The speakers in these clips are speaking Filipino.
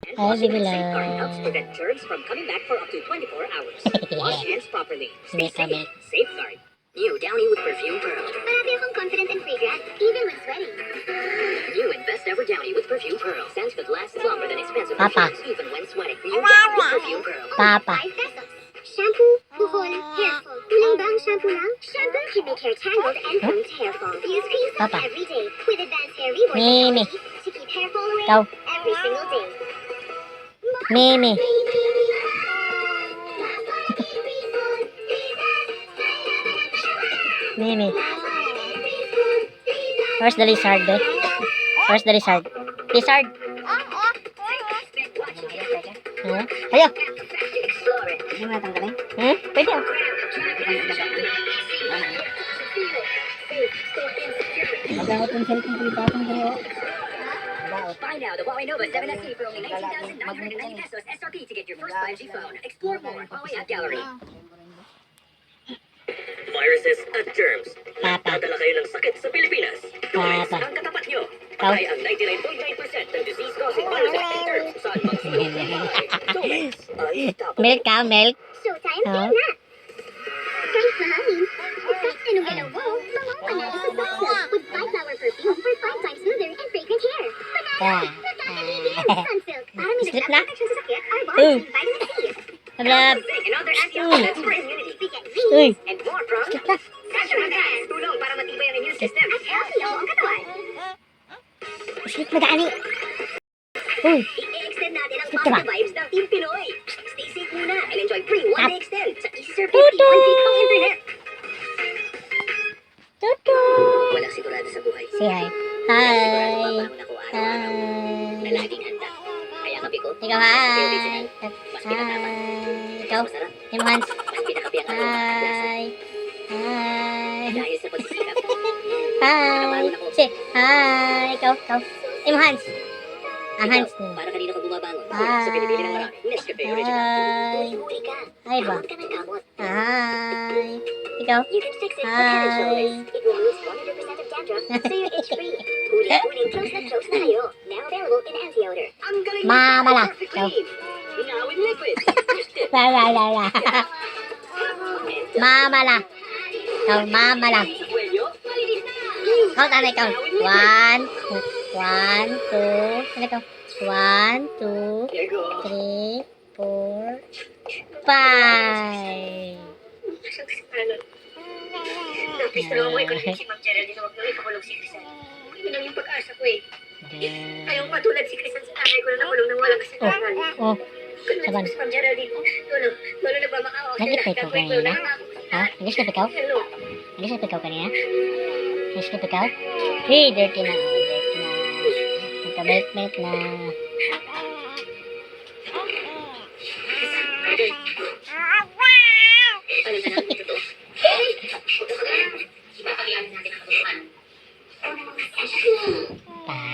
Ay, Washing baby with St. Card helps love. prevent germs from coming back for up to 24 hours. Wash hands properly. Stay Milk, safe. milk. Safeguard. New Downy with Perfume Pearl. Marami akong confident and fragrant, even when sweating. New and best ever Downy with Perfume Pearl. Scents that lasts longer than expensive Papa. perfumes, even when sweating. New Downy with Perfume Pearl. Papa. 5 pesos. Shampoo, buhol, hair fall. Kulang ba ang shampoo lang? Shampoo can make hair tangled and prone to hair fall. Use cream Papa. every day with advanced hair rebond Mimi. technology to keep hair fall away Go. every single day. Mimi. Mimi. Where's the lizard, babe? Where's the lizard? Lizard! Huh? Ayo! Hindi mo natanggalin? Pwede ah. Magamot yung cellphone ko ipatong ko. Buy now the Huawei Nova 7SE for only 19,990 pesos SRP to get your first 5G phone. Explore more Huawei App Gallery. Viruses at germs. Papa. Nadala kayo ng sakit sa Pilipinas. Tulis Papa. ang katapat nyo. Ikaw? Patay ang 99.9% ng disease-causing viruses at germs. Saan magsulong ng bahay. Tulis ay tapos. Milk ka, milk. Showtime Huh? na! Kahit mahangin, kahit anong galaw mo, manalo sa soft silk with 5-flower perfume for 5 times smoother and fragrant hair. Ah. Sun Silk. Para may Slip dagdag na? protection sa sakit, our bodies Ooh. need vitamin C. Hablab. Zinc and other antioxidants for immunity. We get Uy. wings And more from Calcium Advance. Tulong para matibay ang immune system. at healthy ang buong katawan. Slip na dani. Uy. I-extend natin ang Slip ka ba? positive vibes ng Team Pinoy. Stay safe muna and enjoy free Up. one-day extend sa EasyServe 50 Tutu. 1 gig ang internet. Tutu. Walang sigurado sa buhay. Say hi. Kaya sigurado Hi. babangon ako araw-araw na Hi. laging handa. Kaya kape ko, Ikaw, mas hi. original, mas pinatapan, Hi. Ikaw. mas masarap, Tim Hans. mas pinakapi ang aroma at lasa. Hi. Hi. Dahil sa pagsisikap. Hi. Say hi. Ikaw, ikaw. Tim Hans. Ang Hans Ikaw, mo. para kanino ka bumabangon? Hi. Sa pinipili ng marami. Nescafe Original. Hi. Huli ka. Hi ba? Kamot ka ng kamot. Hi. Ikaw. You can fix it with Hi. Head and Shoulders. It removes 100% of dandruff, so you're itch-free. Huling close na kayo. Now available in anti-odor. Ang galing ng Mama lang. Perfect Clean. Now in liquid. Just La la la la. Mama lang. Ikaw, mama lang. Sa kwelyo, malinis na. Count ano ikaw? 1, 1, 2. Ano ikaw? 1, 2, There you go. 3, 4, 5. Napis na lang ako ikunin si Ma'am Geraldine na wag na ipakulong si Crisan. Yun lang yung pag-asa ko eh. Ayaw patulad si Crisan sa nanay ko na nakulong ng walang kasalanan. Oh, Kung saban. nagsis Ma'am Geraldine, tulo nagmamakaawa sila. Nag-ipit ko Gagawin ko kanina? na Ha? Nag-slip ikaw? Hello. Nag-slip ikaw kanina? Nag-slip ikaw? Hey, dirty na. Oh, dirty na. Nagka-milk na. Alam na natin ito. Ipapaglaban natin ang katotohanan. Papa.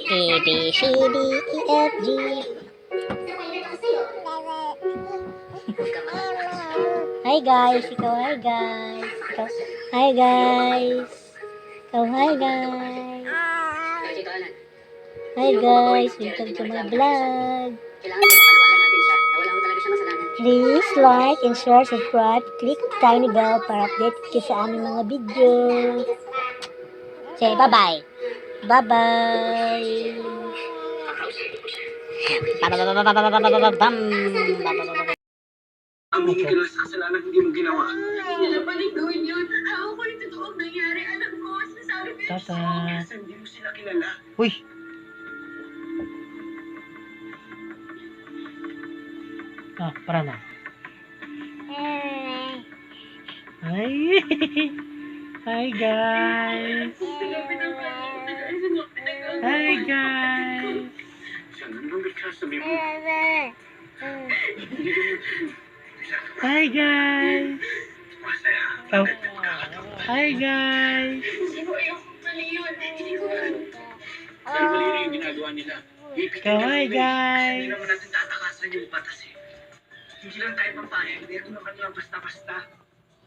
A, B, C, D, E, F, G. Hi guys, ikaw hi guys. Ikaw, hi guys. Ikaw hi guys. Dito, Alan. Hi guys, welcome to my vlog. Kailangan mo mapaniwala natin siya na wala ko talaga siyang kasalanan. Please like and share, subscribe, click tiny bell para update kayo sa aming mga video. Say bye-bye. Bye-bye. Bam. Aminin ka lang sa kasalanan hindi mo ginawa. Hindi nila pwedeng gawin yun. Ako ko yung totoong nangyari. Alam ko, sinasabi ko yun. Tata. Kasi hindi mo sila kilala. Uy. Ah, para na. Hi. Hi guys. Hi guys. Siya nandun ka sabi mo. Hi guys. Masaya. Oh. Hi guys. Sino ayaw ko mali yun? Hindi ko ginagawa nila. Ipigil Ikaw, ka hi nila eh. guys! Hindi naman natin tatakasan yung batas eh. Hindi lang tayo papayag. Hindi ito naman lang basta-basta.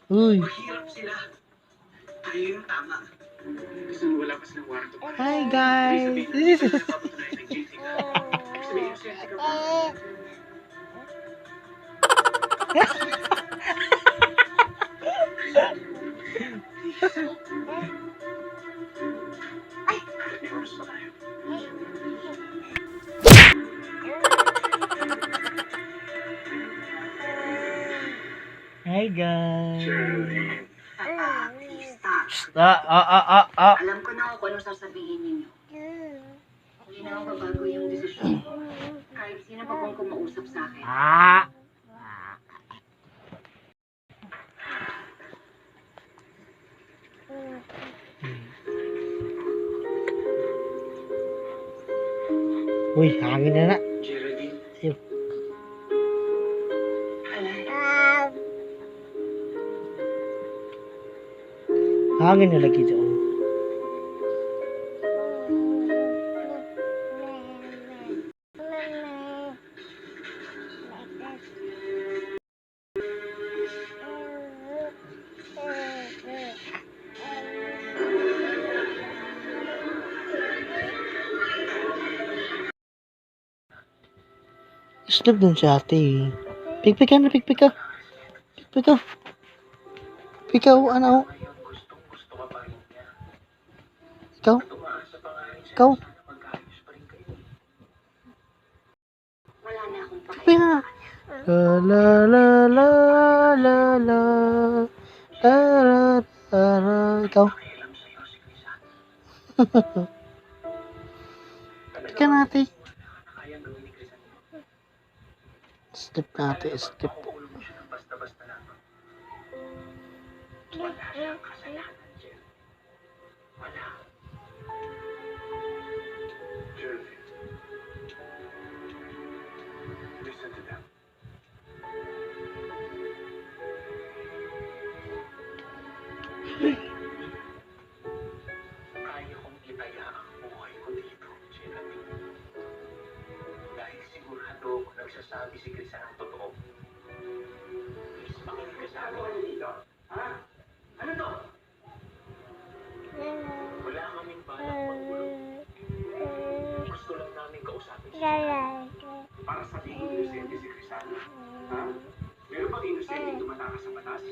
Uy! Mahirap sila. Tayo yung tama. Gusto mo wala pa silang warrant of arrest. Hi guys! Ibig sabihin, napapatunayan ng guilty ka. Ibig sabihin, innocent ka pa. May oras pa tayo. Hi guys! Geraldine. Please stop. Alam ko na kung anong sasabihin ninyo. Hindi na ako babago yung desisyon ko. Kahit sino pa pong kumausap sa akin. Uy, hangin na na. Geraldine. Hangin na lagi dyan. Sleep dun si ate eh. Pikpik ka na, pikpik ka. Pikpik ka. Pikpik ka, ano? Ngayon, gustong-gusto ka pa rin niya. Ikaw? Tumaasa pa nga rin siya. Ikaw? Sana magkaayos pa rin kayo. Wala na akong Pikpik pakialam. ka. La la la la la la. La la la la. Ikaw? Pakialam sa'yo si Crisan. Pikpik ka natin. Kaya gawin ni Crisan. Sleep natin, sleep. Makukulong mo siya ng basta-basta lang. Wala siyang kasalanan, Jer. Wala. Geraldine. Listen to them. Kaya kong itaya ang buhay ko dito, Geraldine. Dahil sigurado ako nagsasabi si Crisan ang totoo. Please, makinig ka sa akin dito. Ha? Ano to? Wala kaming balak magulong. Gusto lang namin kausapin siya. Para sabihin inosente si Crisan. Ha? Meron bang inosente tumatakas sa batas?